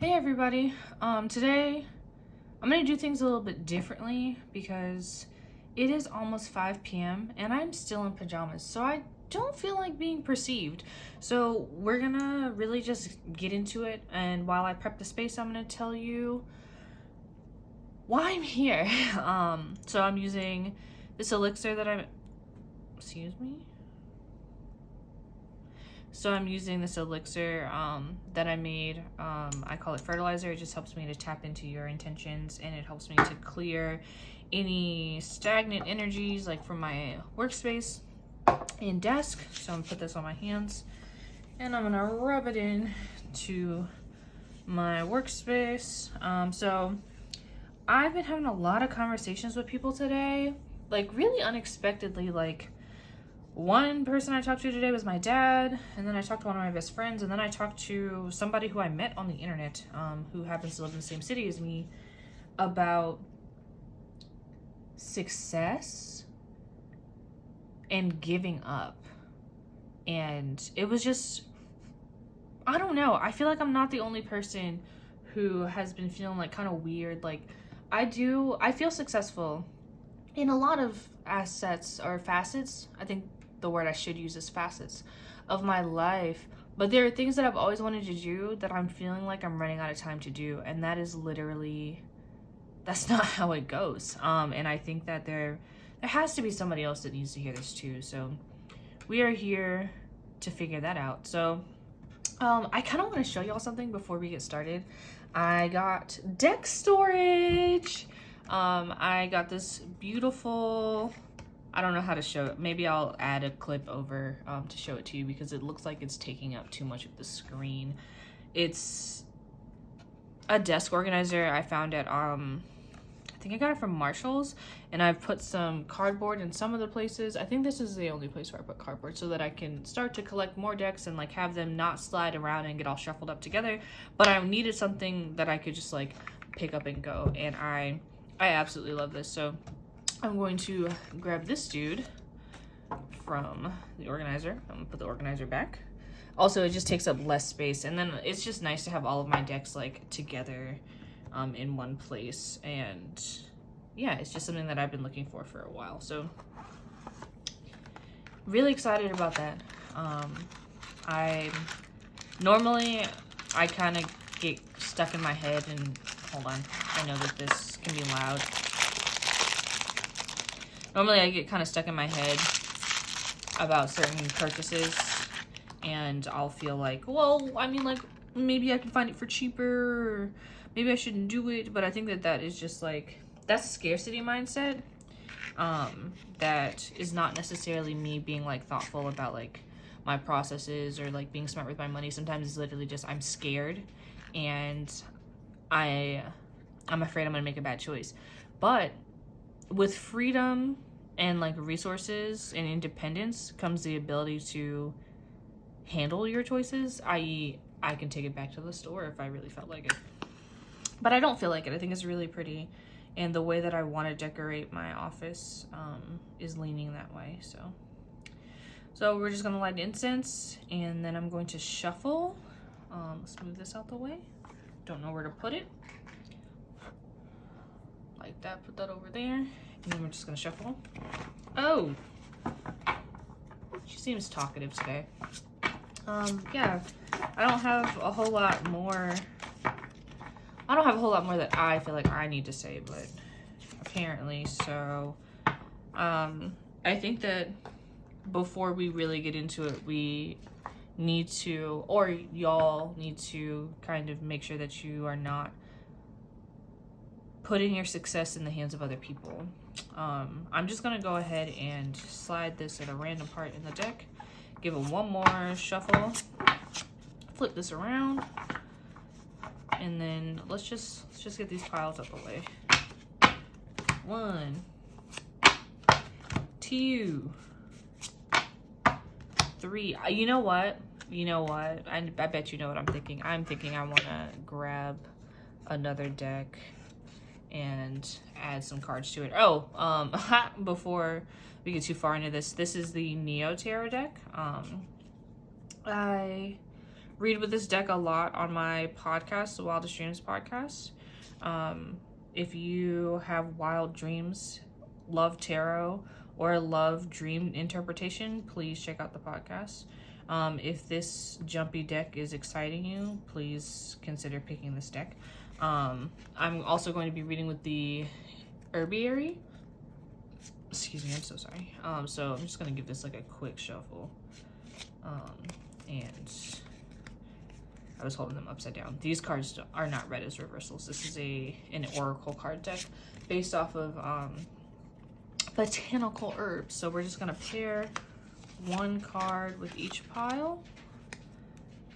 Hey everybody, today I'm gonna do things a little bit differently because it is almost 5 p.m. and I'm still in pajamas, so I don't feel like being perceived. So we're gonna really just get into it, and while I prep the space, I'm gonna tell you why I'm here. So I'm using this elixir that I'm using this elixir that I made. I call it fertilizer. It just helps me to tap into your intentions, and it helps me to clear any stagnant energies like from my workspace and desk. So I'm gonna put this on my hands and I'm gonna rub it in to my workspace. So I've been having a lot of conversations with people today, like really unexpectedly. Like, one person I talked to today was my dad, and then I talked to one of my best friends, and then I talked to somebody who I met on the internet, who happens to live in the same city as me, about success and giving up. And it was just, I don't know, I feel like I'm not the only person who has been feeling like kind of weird. Like, I feel successful in a lot of assets or facets. I think the word I should use is facets of my life, but there are things that I've always wanted to do that I'm feeling like I'm running out of time to do, and that is literally, that's not how it goes. And I think that there has to be somebody else that needs to hear this too. So we are here to figure that out. So I kind of want to show y'all something before we get started. I got deck storage. I got this beautiful, I don't know how to show it. Maybe I'll add a clip over to show it to you because it looks like it's taking up too much of the screen. It's a desk organizer I found at, I think I got it from Marshall's, and I've put some cardboard in some of the places. I think this is the only place where I put cardboard so that I can start to collect more decks and like have them not slide around and get all shuffled up together. But I needed something that I could just like pick up and go, and I absolutely love this. So I'm going to grab this dude from the organizer. I'm gonna put the organizer back. Also, it just takes up less space, and then it's just nice to have all of my decks like together in one place. And yeah, it's just something that I've been looking for a while. So really excited about that. I kind of get stuck in my head, and hold on, I know that this can be loud. Normally I get kind of stuck in my head about certain purchases, and I'll feel like, well, I mean, like, maybe I can find it for cheaper, or maybe I shouldn't do it. But I think that is just like, that's scarcity mindset. That is not necessarily me being like thoughtful about like my processes or like being smart with my money. Sometimes it's literally just I'm scared, and I'm afraid I'm gonna make a bad choice. But with freedom and like resources and independence comes the ability to handle your choices, i.e. I can take it back to the store if I really felt like it. But I don't feel like it. I think it's really pretty, and the way that I want to decorate my office is leaning that way. So we're just gonna light incense, and then I'm going to shuffle. Let's move this out the way. Don't know where to put it. Like that, put that over there, and then we're just gonna shuffle. Oh, she seems talkative today. Yeah, I don't have a whole lot more that I feel like I need to say, but apparently so. I think that before we really get into it, we need to, or y'all need to, kind of make sure that you are not putting your success in the hands of other people. I'm just gonna go ahead and slide this at a random part in the deck, give it one more shuffle, flip this around, and then let's just get these piles out the way. 1, 2, 3. You know what? I bet you know what I'm thinking. I'm thinking I want to grab another deck and add some cards to it. Oh, before we get too far into this is the Neo Tarot deck. I read with this deck a lot on my podcast, the Wildest Dreams podcast. If you have wild dreams, love tarot, or love dream interpretation, please check out the podcast. If this jumpy deck is exciting you, please consider picking this deck. I'm also going to be reading with the herbiary. Excuse me, I'm so sorry. So I'm just gonna give this like a quick shuffle. And I was holding them upside down. These cards are not read as reversals. This is an oracle card deck based off of botanical herbs. So we're just gonna pair one card with each pile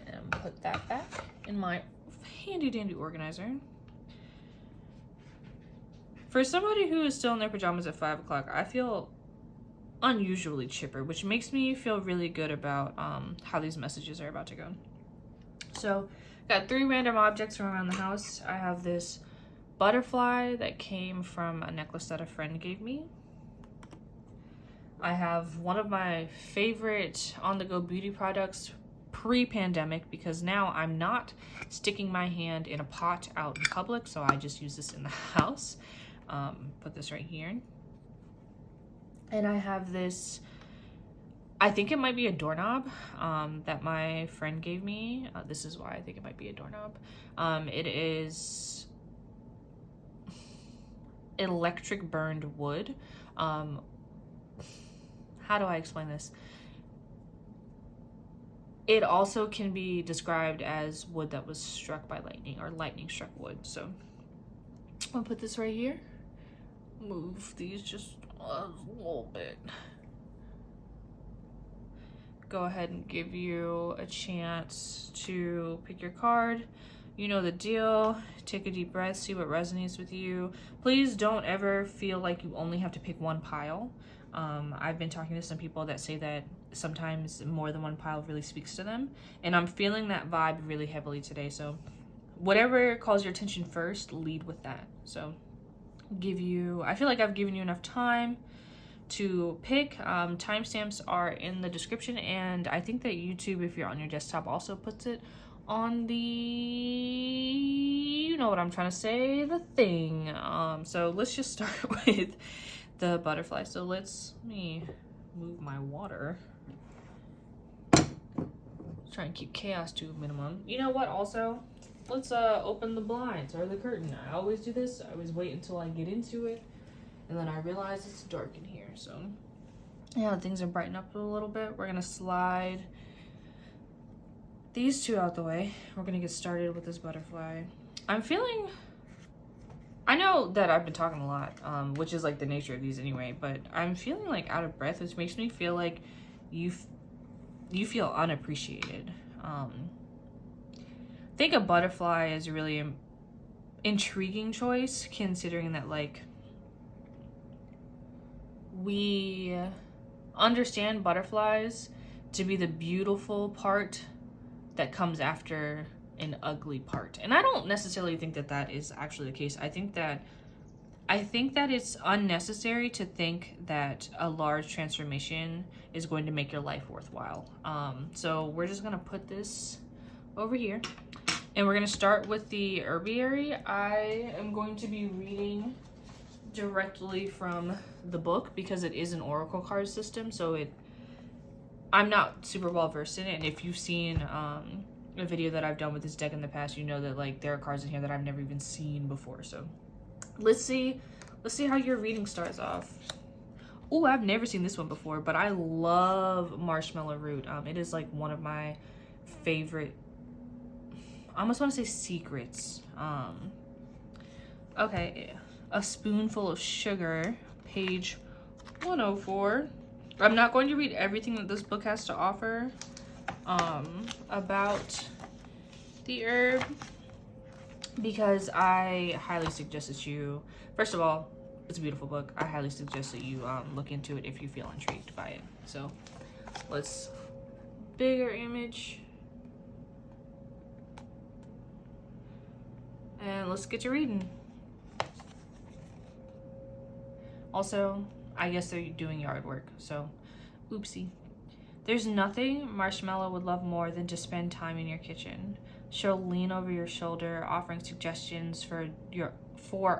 and put that back in my handy dandy organizer. For somebody who is still in their pajamas at 5 o'clock, I feel unusually chipper, which makes me feel really good about how these messages are about to go. So, got 3 random objects from around the house. I have this butterfly that came from a necklace that a friend gave me. I have one of my favorite on-the-go beauty products pre-pandemic, because now I'm not sticking my hand in a pot out in public, so I just use this in the house. Put this right here. And I have this, I think it might be a doorknob that my friend gave me. This is why I think it might be a doorknob. It is electric burned wood. How do I explain this? It also can be described as wood that was struck by lightning, or lightning struck wood. So I'll put this right here. Move these just a little bit. Go ahead and give you a chance to pick your card. You know the deal. Take a deep breath, see what resonates with you. Please don't ever feel like you only have to pick one pile. I've been talking to some people that say that sometimes more than one pile really speaks to them, and I'm feeling that vibe really heavily today. So whatever calls your attention first, lead with that. So I feel like I've given you enough time to pick. Timestamps are in the description, and I think that YouTube, if you're on your desktop, also puts it on the, you know what I'm trying to say, the thing. So let's just start with the butterfly. So let me move my water. Try and keep chaos to a minimum. You know what, also, let's open the blinds or the curtain. I always do this. I always wait until I get into it, and then I realize it's dark in here. So yeah, things are brightened up a little bit. We're gonna slide these 2 out the way. We're gonna get started with this butterfly. I know that I've been talking a lot, which is like the nature of these anyway, but I'm feeling like out of breath, which makes me feel like you feel unappreciated. I think a butterfly is a really intriguing choice, considering that like we understand butterflies to be the beautiful part that comes after an ugly part. And I don't necessarily think that that is actually the case. I think that it's unnecessary to think that a large transformation is going to make your life worthwhile. So we're just gonna put this over here, and we're gonna start with the herbiary. I am going to be reading directly from the book because it is an oracle card system, so I'm not super well versed in it. And if you've seen a video that I've done with this deck in the past, you know that like there are cards in here that I've never even seen before. So let's see how your reading starts off. Oh, I've never seen this one before, but I love marshmallow root. It is like one of my favorite, I almost want to say secrets. Okay, a spoonful of sugar, page 104. I'm not going to read everything that this book has to offer about the herb, because I highly suggest that you, first of all, it's a beautiful book. I highly suggest that you look into it if you feel intrigued by it. So let's bigger image, and let's get to reading. Also, I guess they're doing yard work, so oopsie. There's nothing Marshmallow would love more than to spend time in your kitchen. She'll lean over your shoulder, offering suggestions for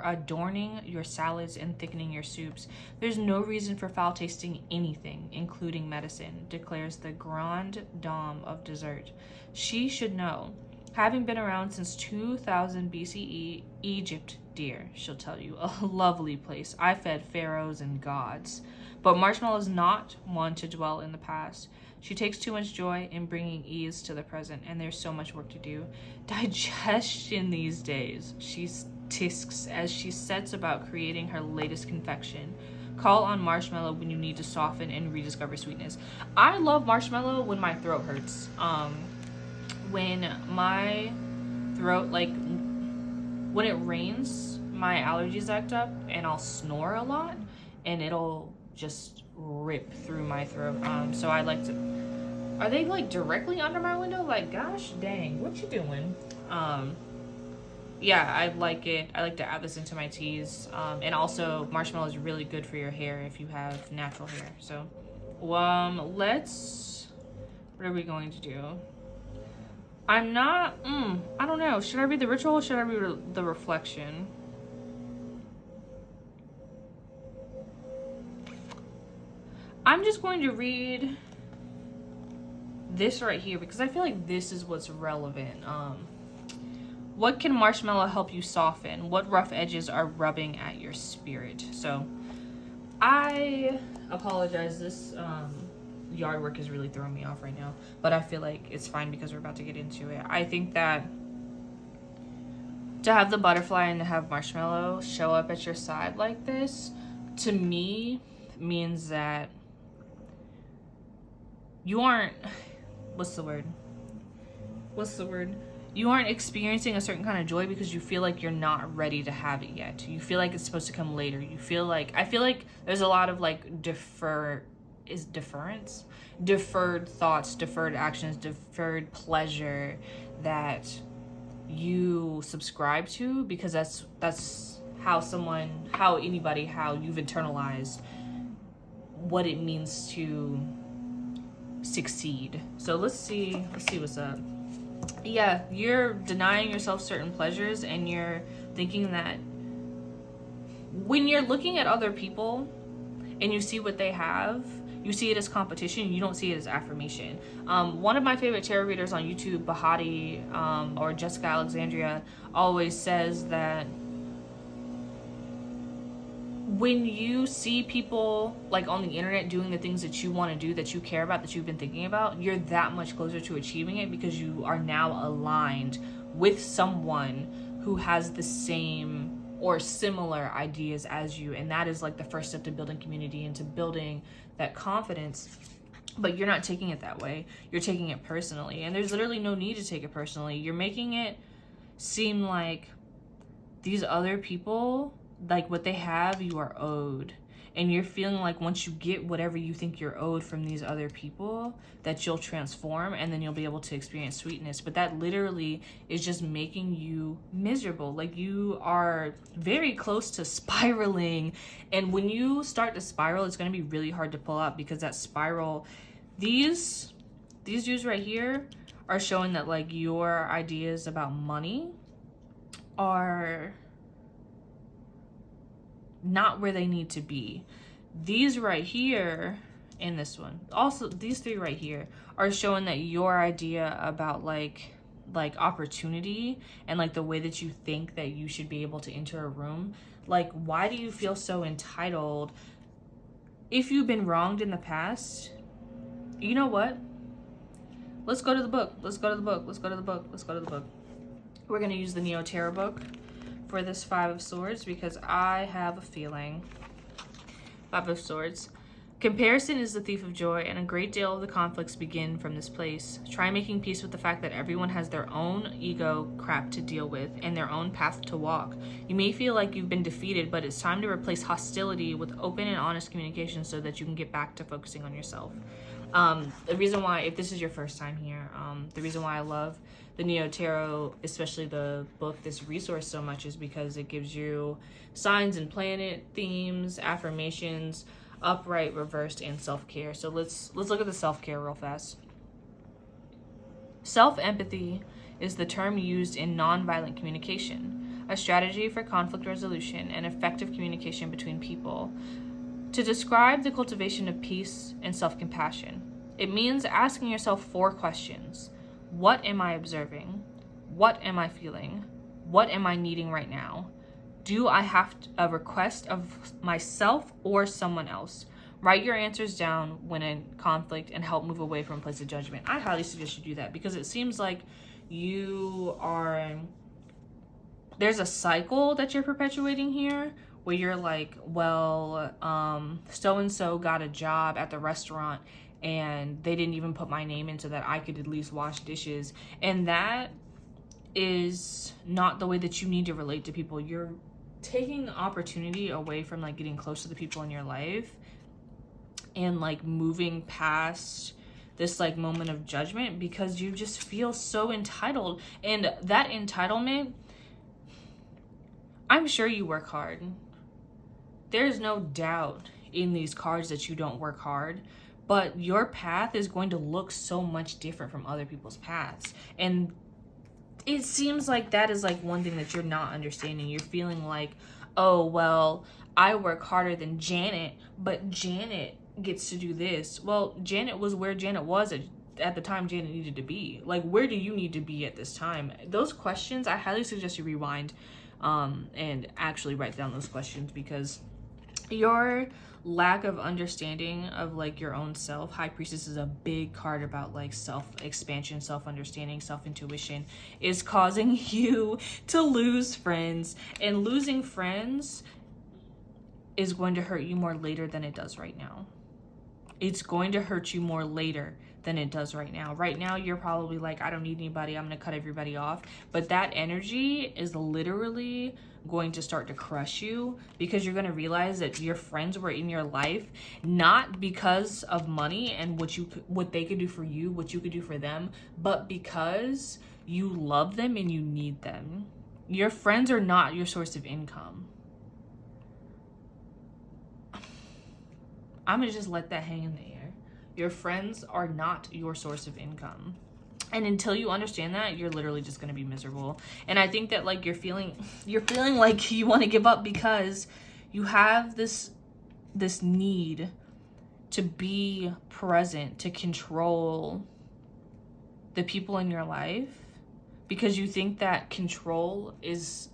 adorning your salads and thickening your soups. There's no reason for foul tasting anything, including medicine, declares the grande dame of dessert. She should know. Having been around since 2000 BCE, Egypt, dear, she'll tell you, a lovely place. I fed pharaohs and gods. But Marshmallow is not one to dwell in the past. She takes too much joy in bringing ease to the present, and there's so much work to do. Digestion these days, she tisks as she sets about creating her latest confection. Call on Marshmallow when you need to soften and rediscover sweetness. I love Marshmallow when my throat hurts. When my throat, like, when it rains, my allergies act up, and I'll snore a lot, and it'll just rip through my throat. So I like to, are they like directly under my window? Like, gosh dang, what you doing? Yeah, I like it. I like to add this into my teas. And also Marshmallow is really good for your hair if you have natural hair. So, what are we going to do? I don't know. Should I read the ritual or should I read the reflection? I'm just going to read this right here because I feel like this is what's relevant. What can Marshmallow help you soften? What rough edges are rubbing at your spirit? So I apologize. This yard work is really throwing me off right now, but I feel like it's fine because we're about to get into it. I think that to have the butterfly and to have Marshmallow show up at your side like this, to me, means that you aren't, what's the word? You aren't experiencing a certain kind of joy because you feel like you're not ready to have it yet. You feel like it's supposed to come later. I feel like there's a lot of like deferred thoughts, deferred actions, deferred pleasure that you subscribe to because that's how you've internalized what it means to succeed. So let's see what's up. Yeah, you're denying yourself certain pleasures, and you're thinking that when you're looking at other people and you see what they have, you see it as competition, you don't see it as affirmation. One of my favorite tarot readers on YouTube, Bahati, or Jessica Alexandria, always says that when you see people like on the internet doing the things that you want to do, that you care about, that you've been thinking about, you're that much closer to achieving it because you are now aligned with someone who has the same or similar ideas as you. And that is like the first step to building community and to building that confidence. But you're not taking it that way. You're taking it personally. And there's literally no need to take it personally. You're making it seem like these other people, like what they have, you are owed. And you're feeling like once you get whatever you think you're owed from these other people, that you'll transform and then you'll be able to experience sweetness. But that literally is just making you miserable. Like you are very close to spiraling. And when you start to spiral, it's going to be really hard to pull out because that spiral, these views right here are showing that like your ideas about money are not where they need to be. These right here and this one, also these three right here, are showing that your idea about like opportunity and like the way that you think that you should be able to enter a room, like why do you feel so entitled? If you've been wronged in the past, you know what, let's go to the book. We're gonna use the Neo Tarot book for this Five of Swords because I have a feeling. Five of Swords. Comparison is the thief of joy, and a great deal of the conflicts begin from this place. Try making peace with the fact that everyone has their own ego crap to deal with and their own path to walk. You may feel like you've been defeated, but it's time to replace hostility with open and honest communication so that you can get back to focusing on yourself. The reason why, if this is your first time here, the reason why I love the Neo Tarot, especially the book, this resource so much, is because it gives you signs and planet themes, affirmations, upright, reversed, and self-care. So let's look at the self-care real fast. Self-empathy is the term used in nonviolent communication, a strategy for conflict resolution and effective communication between people, to describe the cultivation of peace and self-compassion. It means asking yourself 4 questions. What am I observing? What am I feeling? What am I needing right now? Do I have a request of myself or someone else? Write your answers down when in conflict and help move away from a place of judgment. I highly suggest you do that because it seems like there's a cycle that you're perpetuating here where you're like, well, so-and-so got a job at the restaurant and they didn't even put my name in so that I could at least wash dishes. And that is not the way that you need to relate to people. You're taking opportunity away from like getting close to the people in your life and like moving past this like moment of judgment because you just feel so entitled. And that entitlement, I'm sure you work hard. There's no doubt in these cards that you don't work hard, but your path is going to look so much different from other people's paths. And it seems like that is like one thing that you're not understanding. You're feeling like, oh, well, I work harder than Janet, but Janet gets to do this. Well, Janet was where Janet was at the time Janet needed to be. Like, where do you need to be at this time? Those questions, I highly suggest you rewind and actually write down those questions, because your lack of understanding of like your own self, High Priestess is a big card about like self-expansion, self-understanding, self-intuition, is causing you to lose friends. And losing friends is going to hurt you more later than it does right now. It's going to hurt you more later than it does right now. Right now, you're probably like, I don't need anybody, I'm gonna cut everybody off. But that energy is literally going to start to crush you, because you're gonna realize that your friends were in your life not because of money and what they could do for you, what you could do for them, but because you love them and you need them. Your friends are not your source of income. I'm gonna just let that hang in the air. Your friends are not your source of income. And until you understand that, you're literally just going to be miserable. And I think that like you're feeling like you want to give up because you have this need to be present, to control the people in your life, because you think that control is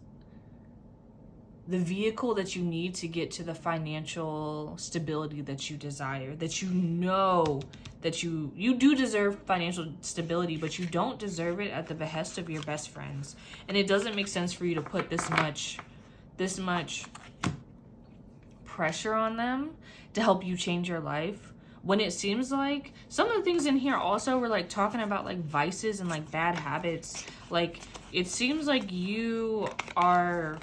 the vehicle that you need to get to the financial stability that you desire, that you know that you do deserve financial stability, but you don't deserve it at the behest of your best friends. And it doesn't make sense for you to put this much pressure on them to help you change your life, when it seems like some of the things in here also were like talking about like vices and like bad habits. Like it seems like you are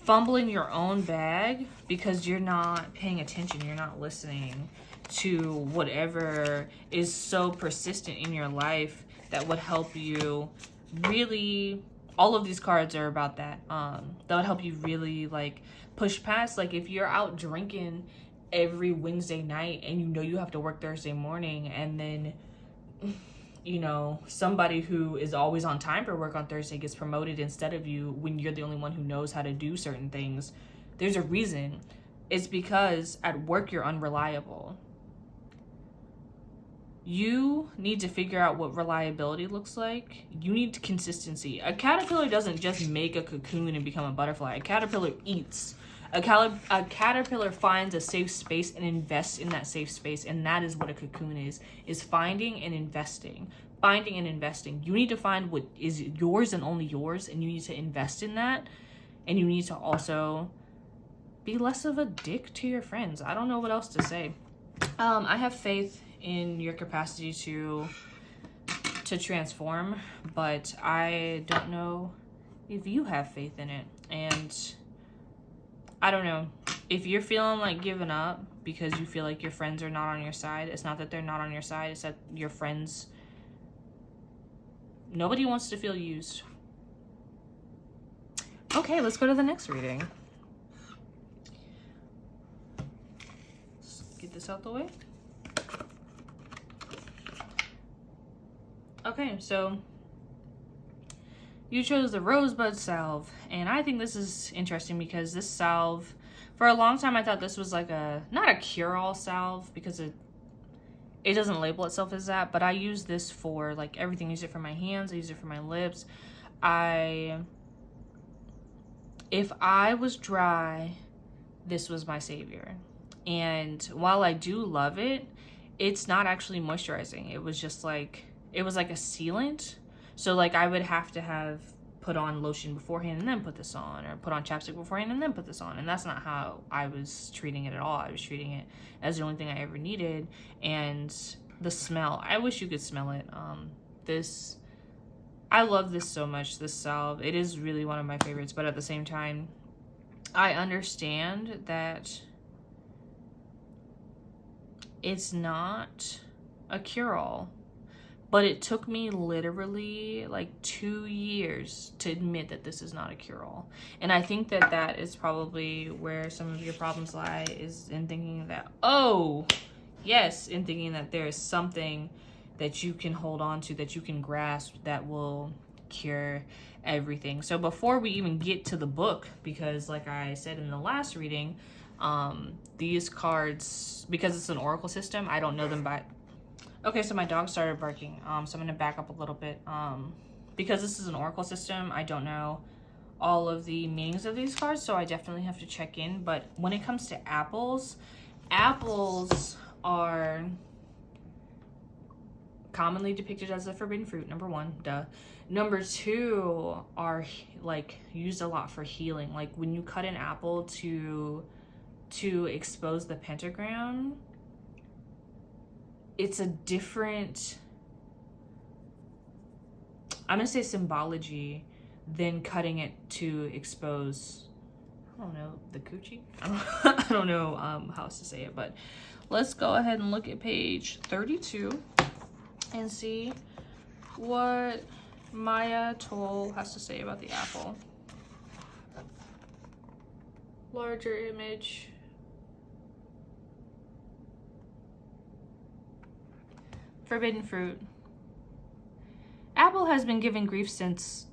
fumbling your own bag because you're not paying attention, you're not listening to whatever is so persistent in your life that would help you really, all of these cards are about that, that would help you really like push past. Like if you're out drinking every Wednesday night and you know you have to work Thursday morning, and then you know somebody who is always on time for work on Thursday gets promoted instead of you when you're the only one who knows how to do certain things, there's a reason. It's because at work you're unreliable. You need to figure out what reliability looks like. You need consistency. A caterpillar doesn't just make a cocoon and become a butterfly. A caterpillar eats. A caterpillar finds a safe space and invests in that safe space, and that is what a cocoon is finding and investing. Finding and investing. You need to find what is yours and only yours, and you need to invest in that, and you need to also be less of a dick to your friends. I don't know what else to say. I have faith in your capacity to transform, but I don't know if you have faith in it. And I don't know, if you're feeling like giving up because you feel like your friends are not on your side, it's not that they're not on your side, it's that your friends, nobody wants to feel used. Okay, let's go to the next reading. this out the way. Okay, so you chose the rosebud salve, and I think this is interesting because this salve, for a long time I thought this was like not a cure-all salve, because it doesn't label itself as that, but I use this for like everything. I use it for my hands, I use it for my lips. If I was dry, this was my savior. And while I do love it, it's not actually moisturizing. It was just like, it was like a sealant. So like I would have to have put on lotion beforehand and then put this on, or put on chapstick beforehand and then put this on. And that's not how I was treating it at all. I was treating it as the only thing I ever needed. And the smell, I wish you could smell it. I love this so much, this salve. It is really one of my favorites, but at the same time, I understand that it's not a cure-all, but it took me literally like 2 years to admit that this is not a cure-all. And I think that that is probably where some of your problems lie, is in thinking that, oh, yes, in thinking that there is something that you can hold on to, that you can grasp, that will cure everything. So before we even get to the book, because like I said in the last reading, these cards, because it's an oracle system, I don't know them by... Okay, so my dog started barking, so I'm going to back up a little bit. Because this is an oracle system, I don't know all of the meanings of these cards, so I definitely have to check in. But when it comes to apples, apples are commonly depicted as a forbidden fruit, number one, duh. Number two, are like used a lot for healing. Like when you cut an apple to expose the pentagram, it's a different, I'm gonna say, symbology than cutting it to expose, I don't know, the coochie? I don't know how else to say it, but let's go ahead and look at page 32 and see what Maya Toll has to say about the apple. Larger image. Forbidden fruit. Apple has been given grief since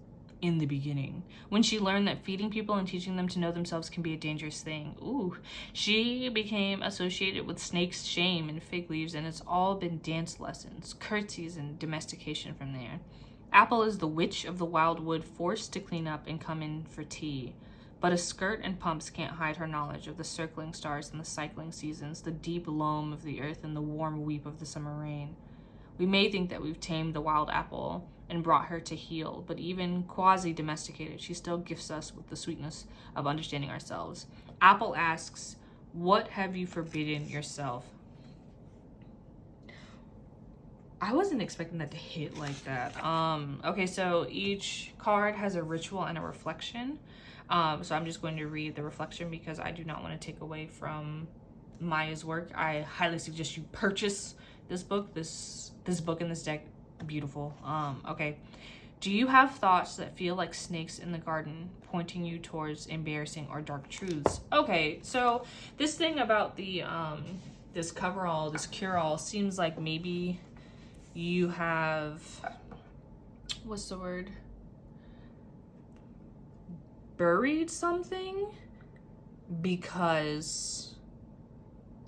in the beginning, when she learned that feeding people and teaching them to know themselves can be a dangerous thing. Ooh, she became associated with snakes, shame, and fig leaves, and it's all been dance lessons, curtsies, and domestication from there. Apple is the witch of the wildwood, forced to clean up and come in for tea. But a skirt and pumps can't hide her knowledge of the circling stars and the cycling seasons, the deep loam of the earth and the warm weep of the summer rain. We may think that we've tamed the wild apple and brought her to heal, but even quasi-domesticated, she still gifts us with the sweetness of understanding ourselves. Apple asks, what have you forbidden yourself? I wasn't expecting that to hit like that. Okay, so each card has a ritual and a reflection. So I'm just going to read the reflection because I do not want to take away from Maya's work. I highly suggest you purchase this book. This book and this deck, beautiful. Okay. Do you have thoughts that feel like snakes in the garden, pointing you towards embarrassing or dark truths? Okay, so this thing about the this coverall, this cure-all, seems like maybe you have, what's the word? Buried something because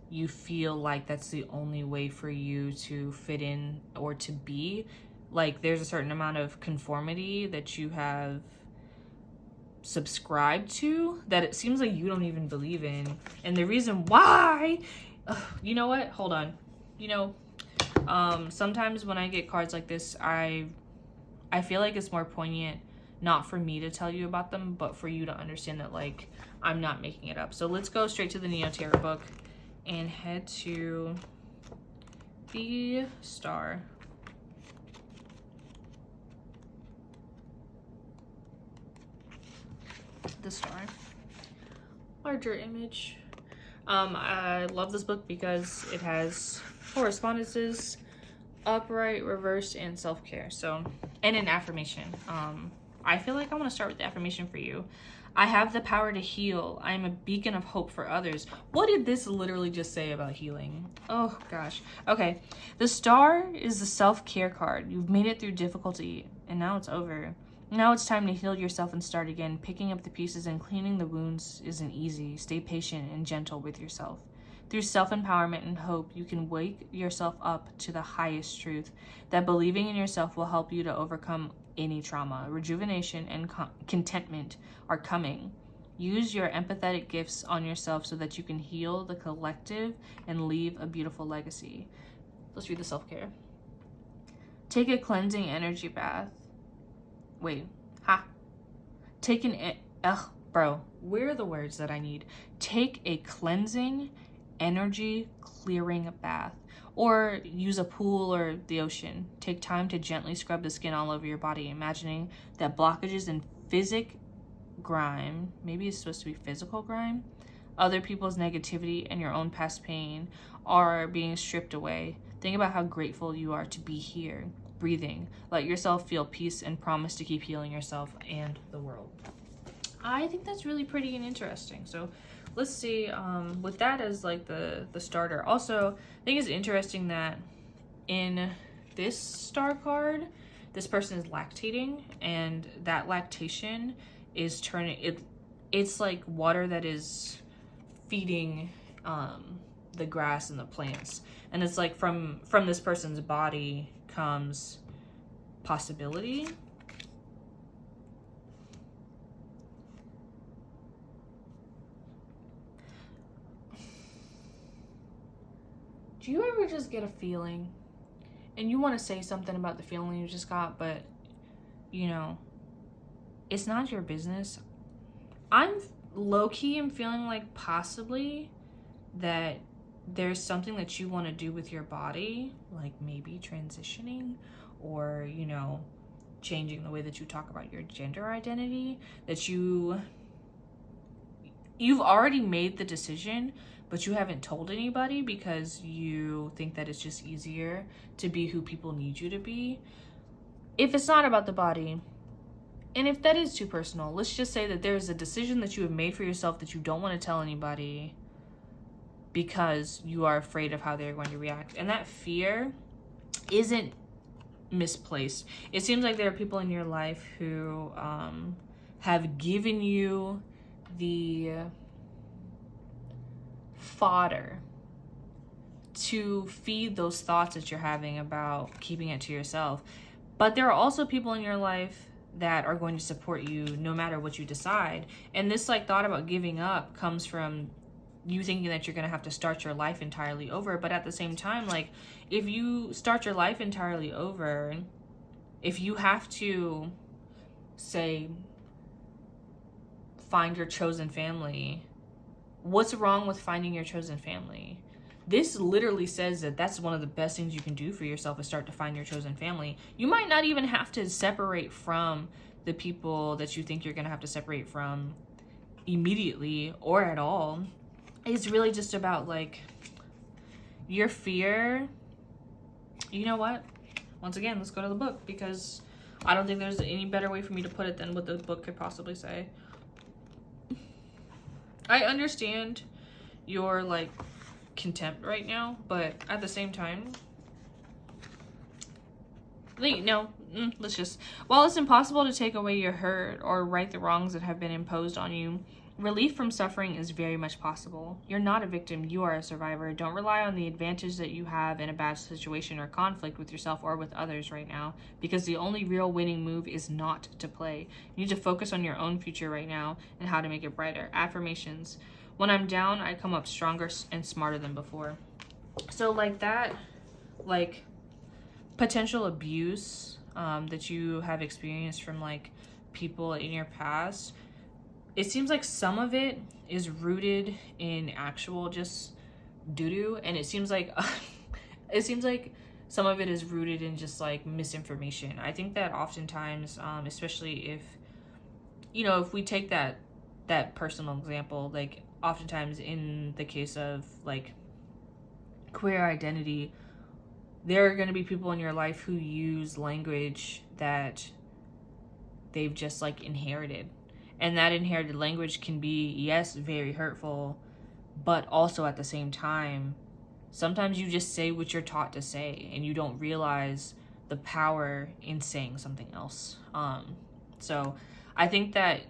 you feel like that's the only way for you to fit in or to be. Like there's a certain amount of conformity that you have subscribed to that it seems like you don't even believe in. And the reason why, you know what? Hold on. You know, sometimes when I get cards like this, I feel like it's more poignant not for me to tell you about them, but for you to understand that, like, I'm not making it up. So let's go straight to the Neo Tarot book and head to the Star. The Star. Larger image. I love this book because it has correspondences, upright, reversed, and self-care. So, and an affirmation. I feel like I want to start with the affirmation for you. I have the power to heal. I am a beacon of hope for others. What did this literally just say about healing? Oh gosh. Okay. The star is the self-care card. You've made it through difficulty and now it's over. Now it's time to heal yourself and start again. Picking up the pieces and cleaning the wounds isn't easy. Stay patient and gentle with yourself. Through self-empowerment and hope, you can wake yourself up to the highest truth, that believing in yourself will help you to overcome any trauma. Rejuvenation and contentment are coming. Use your empathetic gifts on yourself so that you can heal the collective and leave a beautiful legacy. Let's read the self-care. Take a cleansing energy bath. Take bro, where are the words that I need? Take a cleansing energy clearing bath, or use a pool or the ocean. Take time to gently scrub the skin all over your body, imagining that blockages and grime, maybe it's supposed to be physical grime, other people's negativity and your own past pain are being stripped away. Think about how grateful you are to be here, breathing. Let yourself feel peace and promise to keep healing yourself and the world. I think that's really pretty and interesting. So let's see, with that as like the starter. Also, I think it's interesting that in this star card, this person is lactating, and that lactation is it's like water that is feeding the grass and the plants. And it's like from this person's body comes possibility. Do you ever just get a feeling and you want to say something about the feeling you just got, but you know, it's not your business? I'm low-key am feeling like possibly that there's something that you want to do with your body, like maybe transitioning, or, you know, changing the way that you talk about your gender identity, that you've already made the decision, but you haven't told anybody because you think that it's just easier to be who people need you to be. If it's not about the body, and if that is too personal, let's just say that there's a decision that you have made for yourself that you don't want to tell anybody because you are afraid of how they're going to react. And that fear isn't misplaced. It seems like there are people in your life who have given you the fodder to feed those thoughts that you're having about keeping it to yourself. But there are also people in your life that are going to support you no matter what you decide. And this like thought about giving up comes from you thinking that you're going to have to start your life entirely over. But at the same time, like, if you start your life entirely over, if you have to, say, find your chosen family, what's wrong with finding your chosen family? This literally says that that's one of the best things you can do for yourself, is start to find your chosen family. You might not even have to separate from the people that you think you're going to have to separate from immediately or at all. It's really just about like your fear. You know what? Once again, let's go to the book, because I don't think there's any better way for me to put it than what the book could possibly say. I understand your like contempt right now, but at the same time, let's just, while it's impossible to take away your hurt or right the wrongs that have been imposed on you, relief from suffering is very much possible. You're not a victim, you are a survivor. Don't rely on the advantage that you have in a bad situation or conflict with yourself or with others right now, because the only real winning move is not to play. You need to focus on your own future right now and how to make it brighter. Affirmations. When I'm down, I come up stronger and smarter than before. So like that, like potential abuse that you have experienced from like people in your past, it seems like some of it is rooted in actual just doo-doo, and it seems like some of it is rooted in just like misinformation. I think that oftentimes, especially if we take that personal example, like oftentimes in the case of like queer identity, there are going to be people in your life who use language that they've just like inherited. And that inherited language can be, yes, very hurtful, but also at the same time, sometimes you just say what you're taught to say and you don't realize the power in saying something else. So I think that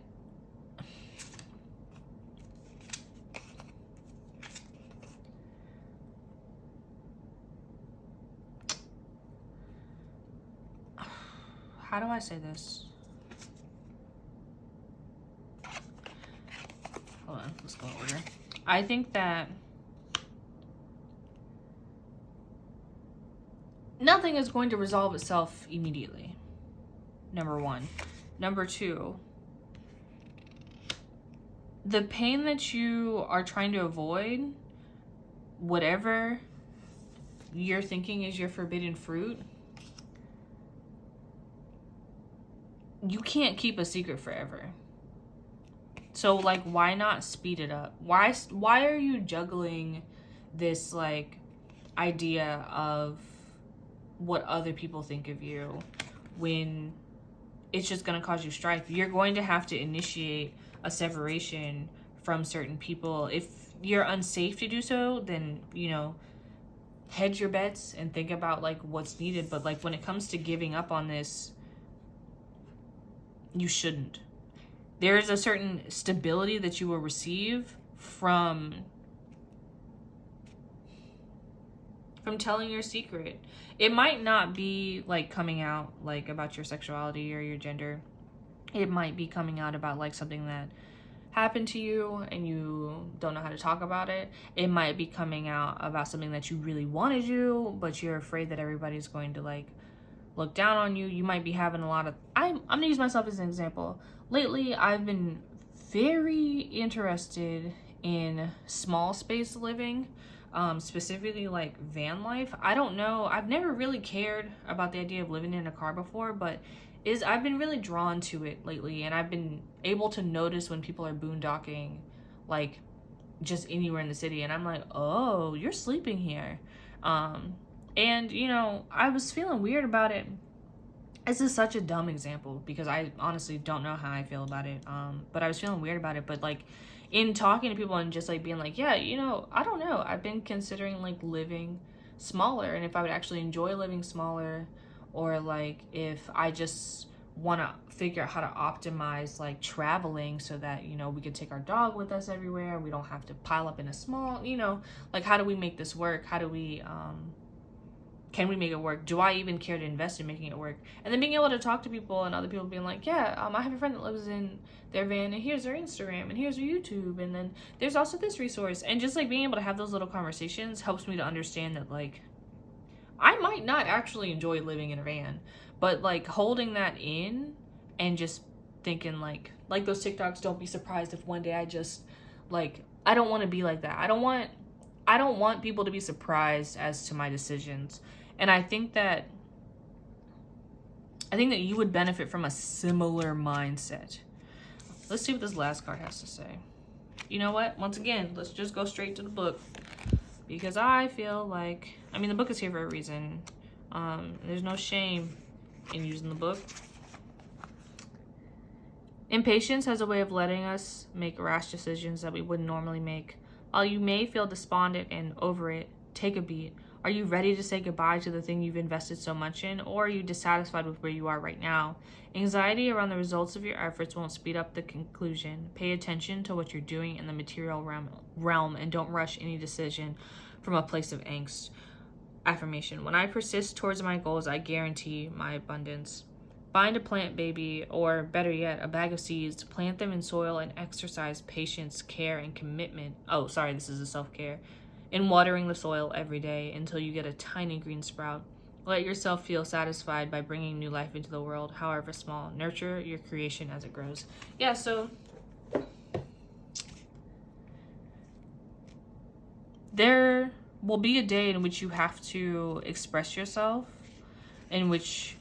how do I say this? Hold on, let's go in order. I think that nothing is going to resolve itself immediately. Number one. Number two, the pain that you are trying to avoid, whatever you're thinking is your forbidden fruit, you can't keep a secret forever. So like, why not speed it up? Why are you juggling this like idea of what other people think of you when it's just going to cause you strife? You're going to have to initiate a separation from certain people. If you're unsafe to do so, then, you know, hedge your bets and think about like what's needed. But like when it comes to giving up on this, you shouldn't. There is a certain stability that you will receive from telling your secret. It might not be like coming out like about your sexuality or your gender. It might be coming out about like something that happened to you and you don't know how to talk about it. It might be coming out about something that you really want to do, but you're afraid that everybody's going to like look down on you. You might be having a lot of, I'm gonna use myself as an example. Lately, I've been very interested in small space living, specifically like van life. I don't know, I've never really cared about the idea of living in a car before, but I've been really drawn to it lately, and I've been able to notice when people are boondocking, like just anywhere in the city, and I'm like, oh, you're sleeping here. And you know, I was feeling weird about it. This is such a dumb example because I honestly don't know how I feel about it. But I was feeling weird about it. But like in talking to people and just like being like, yeah, you know, I don't know. I've been considering like living smaller, and if I would actually enjoy living smaller, or like if I just want to figure out how to optimize like traveling so that, you know, we could take our dog with us everywhere. We don't have to pile up in a small, you know, like how do we make this work? How do we, can we make it work? Do I even care to invest in making it work? And then being able to talk to people and other people being like, yeah, I have a friend that lives in their van, and here's their Instagram, and here's their YouTube, and then there's also this resource. And just like being able to have those little conversations helps me to understand that like I might not actually enjoy living in a van, but like holding that in and just thinking like those TikToks, don't be surprised if one day I just like, I don't want to be like that. I don't want people to be surprised as to my decisions. And I think that you would benefit from a similar mindset. Let's see what this last card has to say. You know what? Once again, let's just go straight to the book, because I feel like, I mean, the book is here for a reason. There's no shame in using the book. Impatience has a way of letting us make rash decisions that we wouldn't normally make. While you may feel despondent and over it, take a beat. Are you ready to say goodbye to the thing you've invested so much in, or are you dissatisfied with where you are right now? Anxiety around the results of your efforts won't speed up the conclusion. Pay attention to what you're doing in the material realm and don't rush any decision from a place of angst. Affirmation. When I persist towards my goals, I guarantee my abundance. Find a plant baby, or better yet, a bag of seeds. Plant them in soil and exercise patience, care, and commitment. Oh, sorry, this is a self-care. In watering the soil every day until you get a tiny green sprout. Let yourself feel satisfied by bringing new life into the world, however small. Nurture your creation as it grows. Yeah, so there will be a day in which you have to express yourself, in which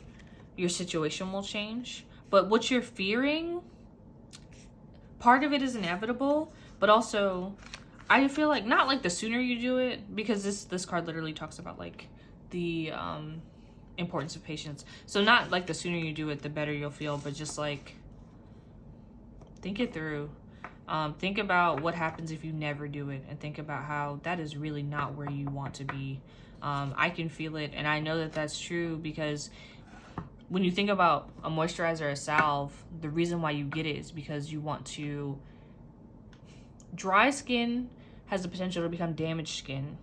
your situation will change. But what you're fearing, part of it is inevitable, but also I feel like not like the sooner you do it, because this card literally talks about like the importance of patience. So not like the sooner you do it, the better you'll feel, but just like think it through. Think about what happens if you never do it, and think about how that is really not where you want to be. I can feel it, and I know that that's true, because when you think about a moisturizer or a salve, the reason why you get it is because you want to... Dry skin has the potential to become damaged skin.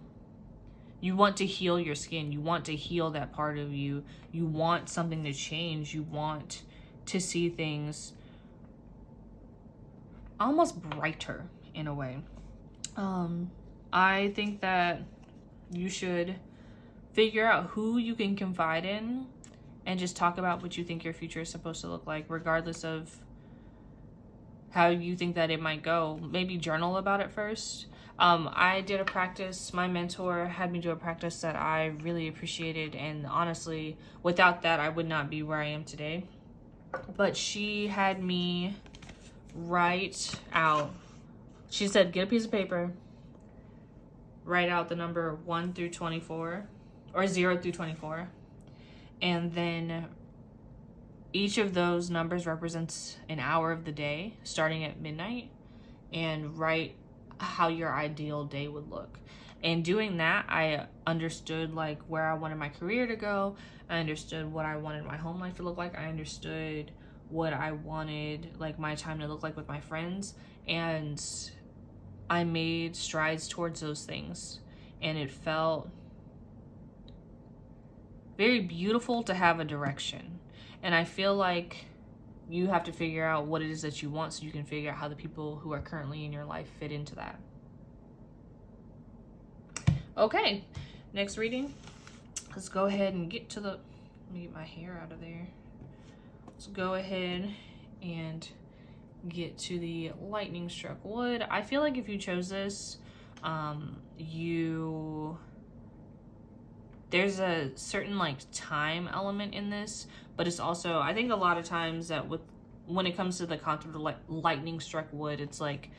You want to heal your skin. You want to heal that part of you. You want something to change. You want to see things almost brighter in a way. I think that you should figure out who you can confide in and just talk about what you think your future is supposed to look like, regardless of how you think that it might go. Maybe journal about it first. I did a practice. My mentor had me do a practice that I really appreciated, and honestly, without that, I would not be where I am today. But she had me write out, she said, get a piece of paper, write out the number 1 through 24, or 0 through 24, and then each of those numbers represents an hour of the day starting at midnight, and write how your ideal day would look. And doing that, I understood like where I wanted my career to go. I understood what I wanted my home life to look like. I understood what I wanted like my time to look like with my friends, and I made strides towards those things, and it felt very beautiful to have a direction. And I feel like you have to figure out what it is that you want, so you can figure out how the people who are currently in your life fit into that. Okay, next reading. Let's go ahead and get to the... Let me get my hair out of there. Let's go ahead and get to the lightning struck wood. I feel like if you chose this, there's a certain like time element in this, but it's also, I think a lot of times that when it comes to the concept of like lightning struck wood, it's like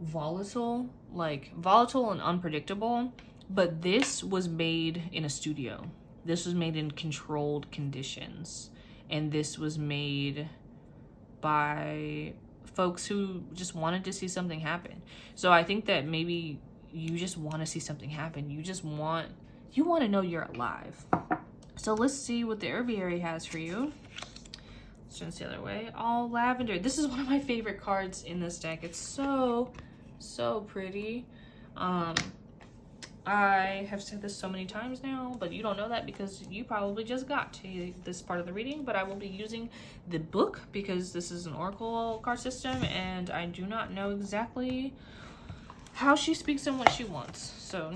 volatile and unpredictable. But this was made in a studio. This was made in controlled conditions, and this was made by folks who just wanted to see something happen. So I think that maybe you just want to see something happen. You want to know you're alive. So let's see what the herbiary has for you. Let's turn this the other way. All lavender. This is one of my favorite cards in this deck. It's so pretty. I have said this so many times now, but you don't know that because you probably just got to this part of the reading. But I will be using the book because this is an oracle card system, and I do not know exactly how she speaks and what she wants. So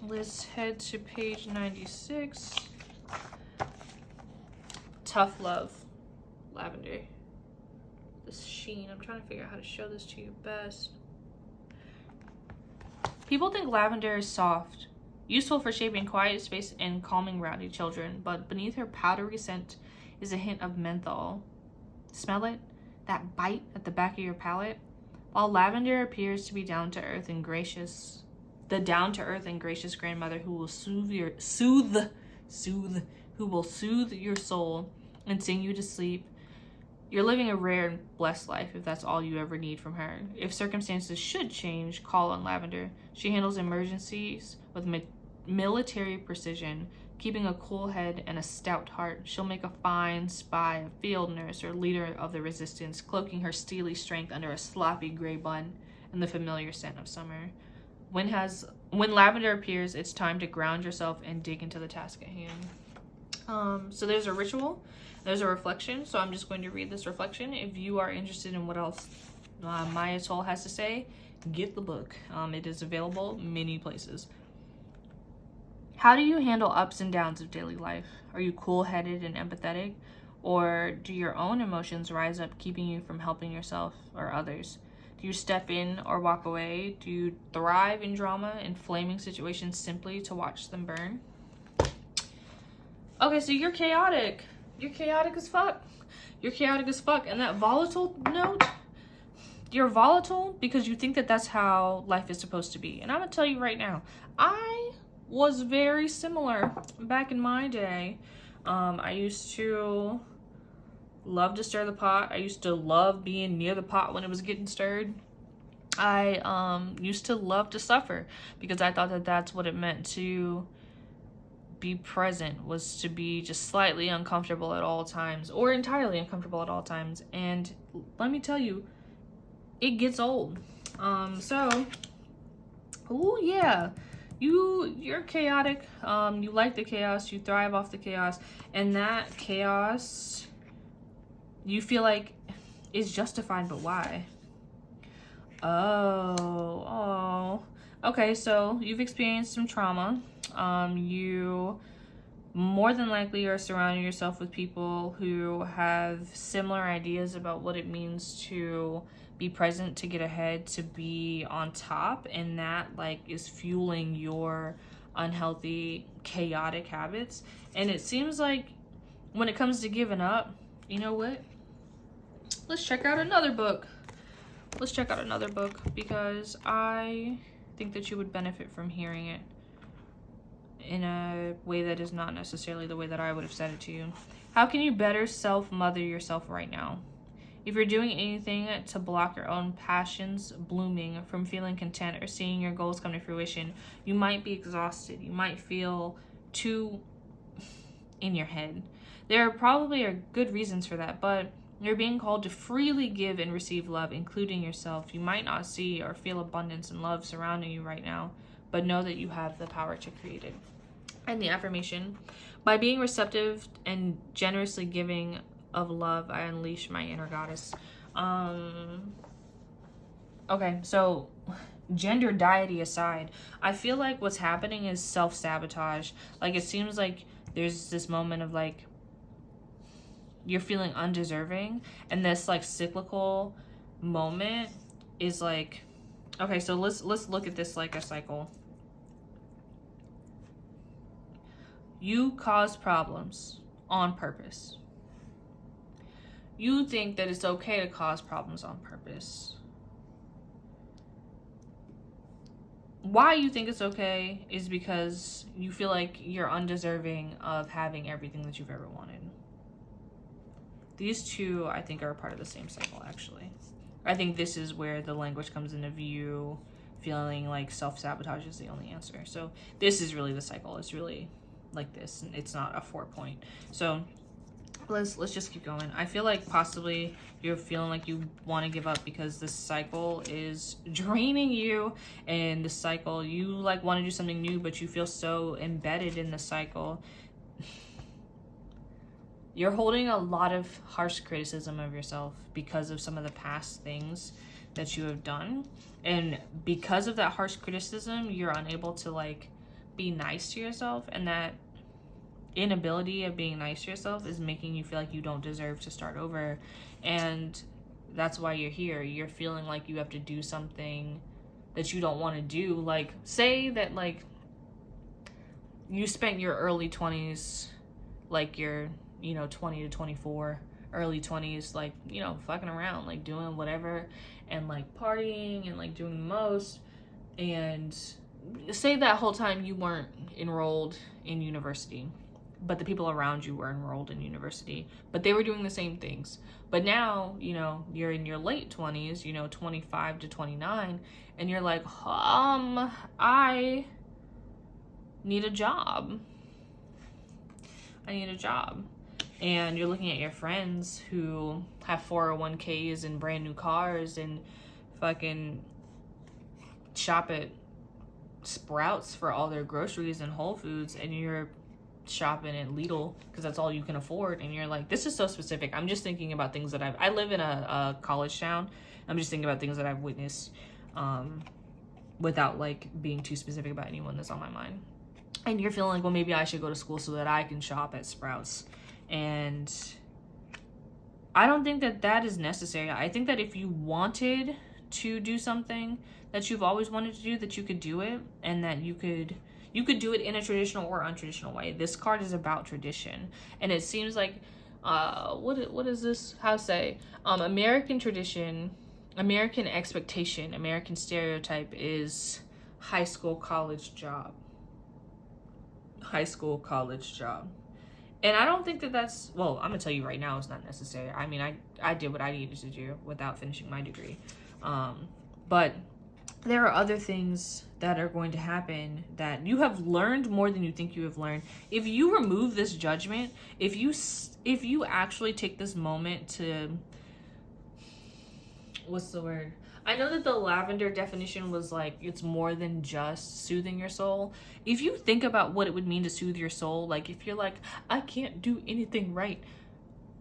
let's head to page 96. Tough love, lavender. This sheen, I'm trying to figure out how to show this to you best. People think lavender is soft, useful for shaping quiet space and calming rowdy children, but beneath her powdery scent is a hint of menthol. Smell it? That bite at the back of your palate? While lavender appears to be down-to-earth and gracious, the down-to-earth and gracious grandmother who will soothe your soul and sing you to sleep, you're living a rare and blessed life if that's all you ever need from her. If circumstances should change, call on lavender. She handles emergencies with military precision, keeping a cool head and a stout heart. She'll make a fine spy, a field nurse, or leader of the resistance, cloaking her steely strength under a sloppy gray bun and the familiar scent of summer. When lavender appears, it's time to ground yourself and dig into the task at hand. So there's a ritual, there's a reflection. So I'm just going to read this reflection. If you are interested in what else Maya Toll has to say, get the book. It is available many places. How do you handle ups and downs of daily life? Are you cool-headed and empathetic? Or do your own emotions rise up, keeping you from helping yourself or others? Do you step in or walk away? Do you thrive in drama and flaming situations simply to watch them burn? Okay, so you're chaotic. You're chaotic as fuck. You're chaotic as fuck. And that volatile note, you're volatile because you think that that's how life is supposed to be. And I'm going to tell you right now, I was very similar back in my day. I used to love to stir the pot. I used to love being near the pot when it was getting stirred. I used to love to suffer because I thought that that's what it meant to be present, was to be just slightly uncomfortable at all times or entirely uncomfortable at all times. And let me tell you, it gets old. So, oh yeah, you're chaotic. You like the chaos, you thrive off the chaos, and that chaos you feel like is justified, but why? Oh, okay, so you've experienced some trauma. You more than likely are surrounding yourself with people who have similar ideas about what it means to be present, to get ahead, to be on top, and that like is fueling your unhealthy, chaotic habits. And it seems like when it comes to giving up, you know what? Let's check out another book. Let's check out another book because I think that you would benefit from hearing it in a way that is not necessarily the way that I would have said it to you. How can you better self-mother yourself right now? If you're doing anything to block your own passions blooming from feeling content or seeing your goals come to fruition, you might be exhausted. You might feel too in your head. There probably are good reasons for that, but you're being called to freely give and receive love, including yourself. You might not see or feel abundance and love surrounding you right now, but know that you have the power to create it. And the affirmation: by being receptive and generously giving of love, I unleash my inner goddess. Okay, so gender deity aside, I feel like what's happening is self-sabotage. Like, it seems like there's this moment of like you're feeling undeserving, and this like cyclical moment is like, okay, so let's look at this like a cycle. You cause problems on purpose. You think that it's okay to cause problems on purpose. Why you think it's okay is because you feel like you're undeserving of having everything that you've ever wanted. These two, I think, are a part of the same cycle, actually. I think this is where the language comes into view, feeling like self-sabotage is the only answer. So this is really the cycle. It's really like this, and it's not a 4-point. So let's just keep going. I feel like possibly you're feeling like you want to give up because this cycle is draining you, and the cycle, you like want to do something new, but you feel so embedded in the cycle. You're holding a lot of harsh criticism of yourself because of some of the past things that you have done. And because of that harsh criticism, you're unable to like be nice to yourself. And that inability of being nice to yourself is making you feel like you don't deserve to start over. And that's why you're here. You're feeling like you have to do something that you don't want to do. Like, say that like you spent your early 20s, like your 20 to 24, early 20s, like, fucking around, like doing whatever and like partying and like doing the most. And say that whole time you weren't enrolled in university, but the people around you were enrolled in university, but they were doing the same things. But now, you're in your late 20s, 25 to 29, and you're like, I need a job. And you're looking at your friends who have 401ks and brand new cars and fucking shop at Sprouts for all their groceries and Whole Foods, and you're shopping at Lidl because that's all you can afford. And you're like, this is so specific. I'm just thinking about things that I live in a college town. I'm just thinking about things that I've witnessed without like being too specific about anyone that's on my mind. And you're feeling like, well, maybe I should go to school so that I can shop at Sprouts. And I don't think that that is necessary. I think that if you wanted to do something that you've always wanted to do, that you could do it, and that you could do it in a traditional or untraditional way. This card is about tradition, and it seems like what is this? How to say? American tradition, American expectation, American stereotype is high school, college job. And I don't think that that's, well, I'm gonna tell you right now, it's not necessary. I mean, I did what I needed to do without finishing my degree. But there are other things that are going to happen that you have learned more than you think you have learned. If you remove this judgment, if you actually take this moment to, what's the word? I know that the lavender definition was like, it's more than just soothing your soul. If you think about what it would mean to soothe your soul, like if you're like, I can't do anything right,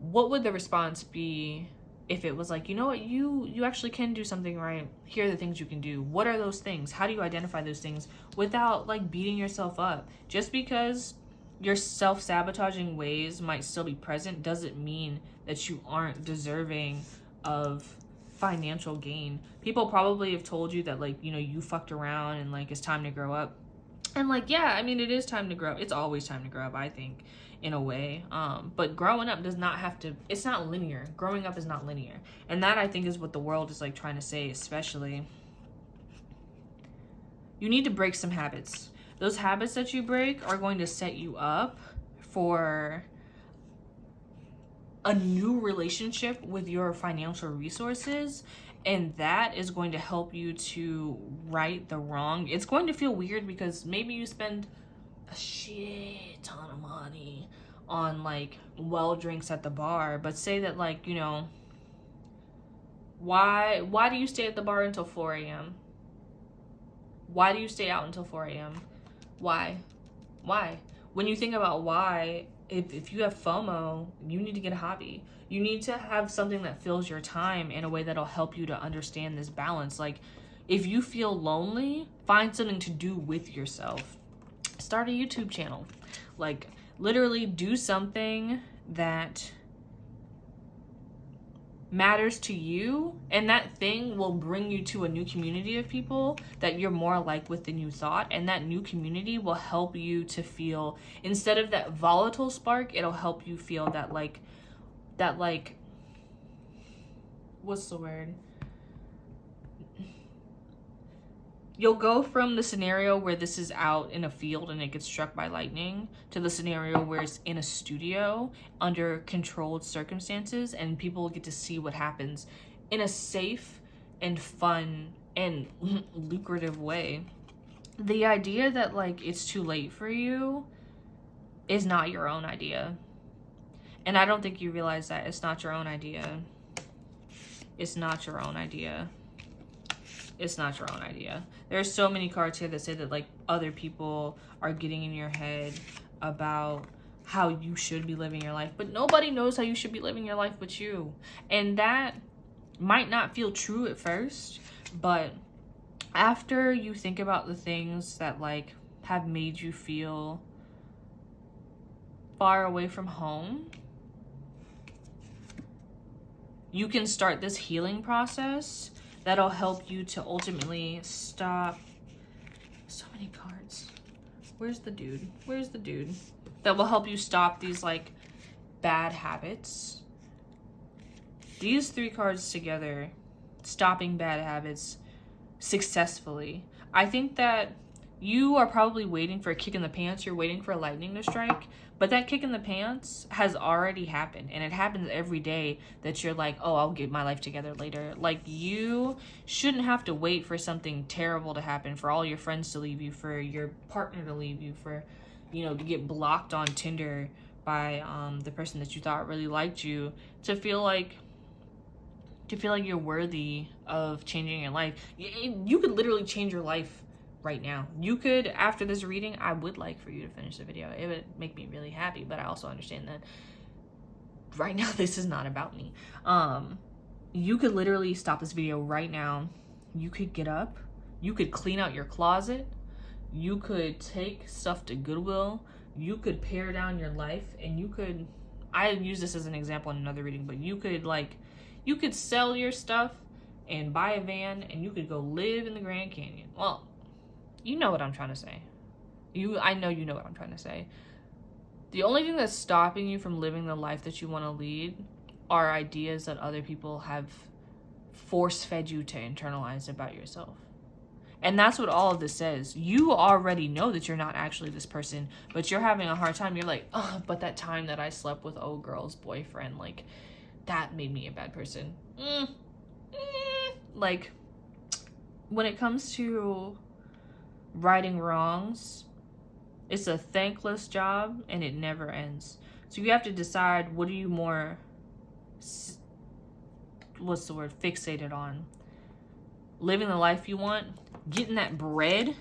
what would the response be if it was like, you know what, you actually can do something right. Here are the things you can do. What are those things? How do you identify those things without like beating yourself up? Just because your self-sabotaging ways might still be present doesn't mean that you aren't deserving of financial gain. People probably have told you that, like, you know, you fucked around and like it's time to grow up. And like, yeah, I mean, it is time to grow up. It's always time to grow up, I think, in a way. But growing up does not have to, it's not linear. Growing up is not linear. And that, I think, is what the world is like trying to say, especially. You need to break some habits. Those habits that you break are going to set you up for a new relationship with your financial resources, and that is going to help you to right the wrong. It's going to feel weird because maybe you spend a shit ton of money on like well drinks at the bar, but say that, like, you know, why do you stay at the bar until 4 a.m.? Why do you stay out until 4 a.m.? Why? When you think about why, if you have FOMO, you need to get a hobby. You need to have something that fills your time in a way that'll help you to understand this balance. Like, if you feel lonely, find something to do with yourself. Start a YouTube channel. Like, literally do something that matters to you, and that thing will bring you to a new community of people that you're more alike with than you thought, and that new community will help you to feel, instead of that volatile spark, it'll help you feel that like what's the word, you'll go from the scenario where this is out in a field and it gets struck by lightning to the scenario where it's in a studio under controlled circumstances, and people get to see what happens in a safe and fun and lucrative way. The idea that like it's too late for you is not your own idea. And I don't think you realize that it's not your own idea. It's not your own idea. It's not your own idea. There's so many cards here that say that like other people are getting in your head about how you should be living your life, but nobody knows how you should be living your life but you. And that might not feel true at first, but after you think about the things that like have made you feel far away from home, you can start this healing process that'll help you to ultimately stop. So many cards. Where's the dude? That will help you stop these like bad habits. These 3 cards together, stopping bad habits successfully. I think that you are probably waiting for a kick in the pants. You're waiting for lightning to strike. But that kick in the pants has already happened. And it happens every day that you're like, oh, I'll get my life together later. Like, you shouldn't have to wait for something terrible to happen, for all your friends to leave you, for your partner to leave you, for, you know, to get blocked on Tinder by the person that you thought really liked you, to feel like you're worthy of changing your life. You could literally change your life right now. You could, after this reading, I would like for you to finish the video. It would make me really happy, but I also understand that right now this is not about me. You could literally stop this video right now. You could get up. You could clean out your closet. You could take stuff to Goodwill. You could pare down your life, and you could, I use this as an example in another reading, but you could sell your stuff and buy a van, and you could go live in the Grand Canyon. Well, you know what I'm trying to say. I know you know what I'm trying to say. The only thing that's stopping you from living the life that you want to lead are ideas that other people have force-fed you to internalize about yourself. And that's what all of this says. You already know that you're not actually this person, but you're having a hard time. You're like, oh, but that time that I slept with old girl's boyfriend, like, that made me a bad person. Like, when it comes to righting wrongs, it's a thankless job and it never ends. So you have to decide, what are you more, what's the word, fixated on? Living the life you want, getting that bread,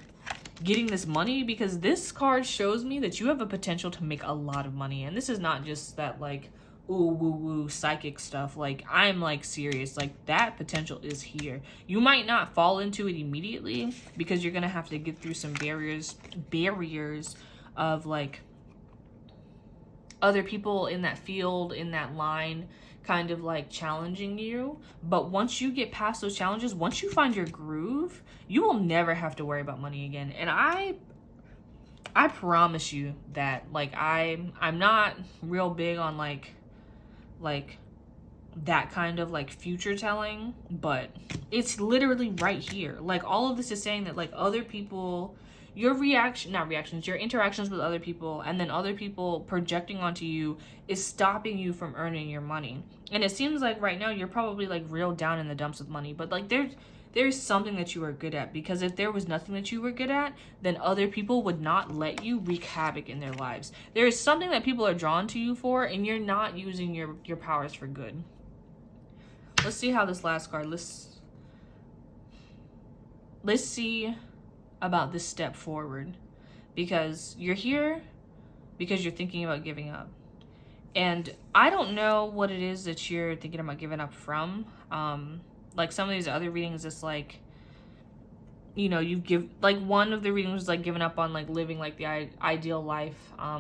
getting this money, because this card shows me that you have a potential to make a lot of money. And this is not just that like, ooh, woo woo psychic stuff. Like, I'm like serious. Like, that potential is here. You might not fall into it immediately because you're gonna have to get through some barriers of like other people in that field, in that line, kind of like challenging you. But once you get past those challenges, once you find your groove, you will never have to worry about money again. And I promise you that. Like, I'm not real big on like that kind of like future telling, but it's literally right here. Like, all of this is saying that like other people, your your interactions with other people, and then other people projecting onto you, is stopping you from earning your money. And it seems like right now you're probably like real down in the dumps with money, but like there's something that you are good at, because if there was nothing that you were good at, then other people would not let you wreak havoc in their lives. There is something that people are drawn to you for, and you're not using your powers for good. Let's see how this last card, let's see about this step forward, because you're here because you're thinking about giving up. And I don't know what it is that you're thinking about giving up from. Like, some of these other readings, it's like, you know, you give, like, one of the readings was like giving up on like living like the ideal life,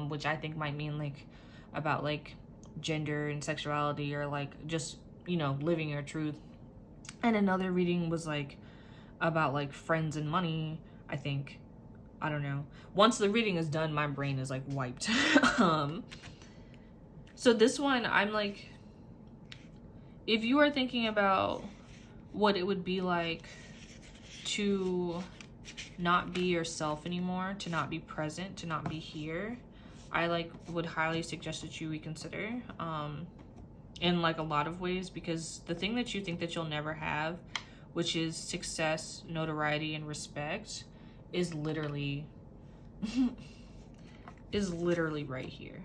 which I think might mean like about like gender and sexuality, or like just, you know, living your truth. And another reading was like about like friends and money, I think. I don't know. Once the reading is done, my brain is like wiped. So this one, I'm like, if you are thinking about what it would be like to not be yourself anymore, to not be present, to not be here, I like would highly suggest that you reconsider in like a lot of ways, because the thing that you think that you'll never have, which is success, notoriety, and respect, is literally right here.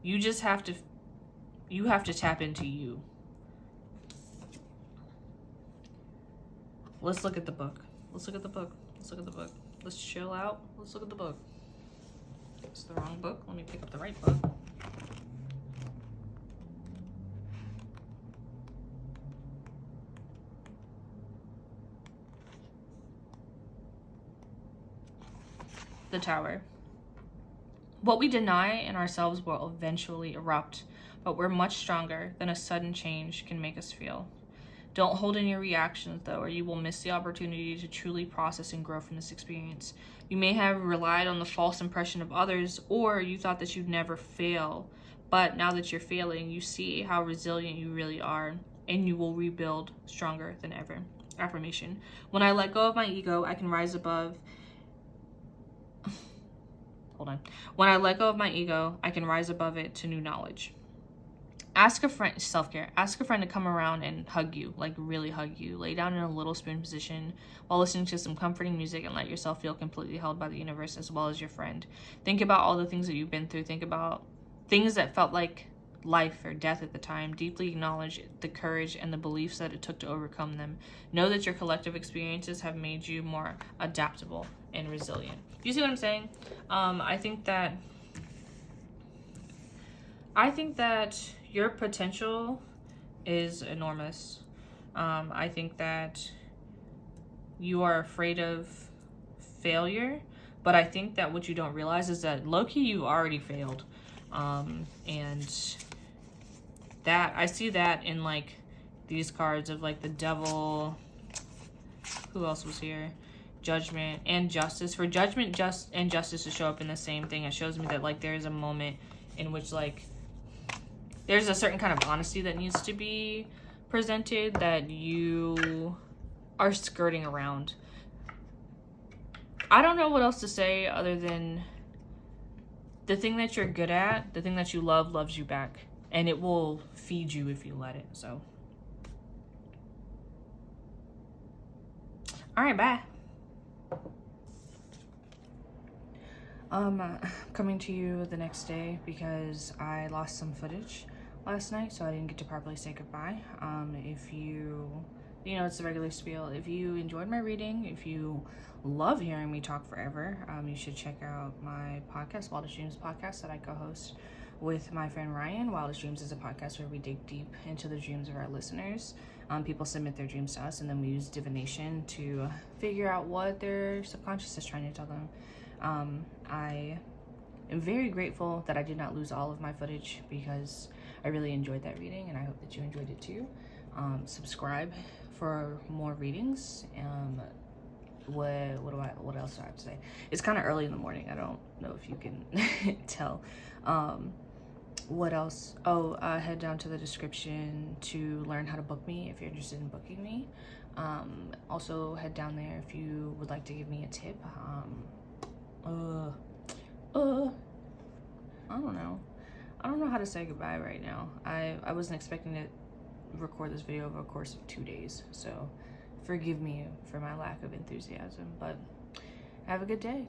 You just have to tap into you. Let's look at the book. Let's look at the book. Let's look at the book. Let's chill out. Let's look at the book. It's the wrong book. Let me pick up the right book. The Tower. What we deny in ourselves will eventually erupt, but we're much stronger than a sudden change can make us feel. Don't hold in your reactions, though, or you will miss the opportunity to truly process and grow from this experience. You may have relied on the false impression of others, or you thought that you'd never fail. But now that you're failing, you see how resilient you really are, and you will rebuild stronger than ever. Affirmation. When I let go of my ego, I can rise above. Hold on. When I let go of my ego, I can rise above it to new knowledge. Ask a friend, self-care, ask a friend to come around and hug you, like really hug you. Lay down in a little spoon position while listening to some comforting music and let yourself feel completely held by the universe as well as your friend. Think about all the things that you've been through. Think about things that felt like life or death at the time. Deeply acknowledge the courage and the beliefs that it took to overcome them. Know that your collective experiences have made you more adaptable and resilient. You see what I'm saying? I think that your potential is enormous. I think that you are afraid of failure, but I think that what you don't realize is that low-key you already failed. And that I see that in like these cards of like the Devil. Who else was here? Judgment and Justice. For Judgment, and Justice to show up in the same thing, it shows me that like there is a moment in which like there's a certain kind of honesty that needs to be presented, that you are skirting around. I don't know what else to say other than the thing that you're good at, the thing that you love, loves you back. And it will feed you if you let it. So, all right, bye. Coming to you the next day because I lost some footage last night, so I didn't get to properly say goodbye. If you know, it's the regular spiel. If you enjoyed my reading, if you love hearing me talk forever, you should check out my podcast, Wildest Dreams podcast, that I co-host with my friend Ryan. Wildest Dreams is a podcast where we dig deep into the dreams of our listeners. People submit their dreams to us, and then we use divination to figure out what their subconscious is trying to tell them. I am very grateful that I did not lose all of my footage because I really enjoyed that reading, and I hope that you enjoyed it too. Subscribe for more readings. What else do I have to say? It's kind of early in the morning. I don't know if you can tell. What else? Head down to the description to learn how to book me if you're interested in booking me. Also head down there if you would like to give me a tip. I don't know how to say goodbye right now. I wasn't expecting to record this video over a course of 2 days, so forgive me for my lack of enthusiasm, but have a good day.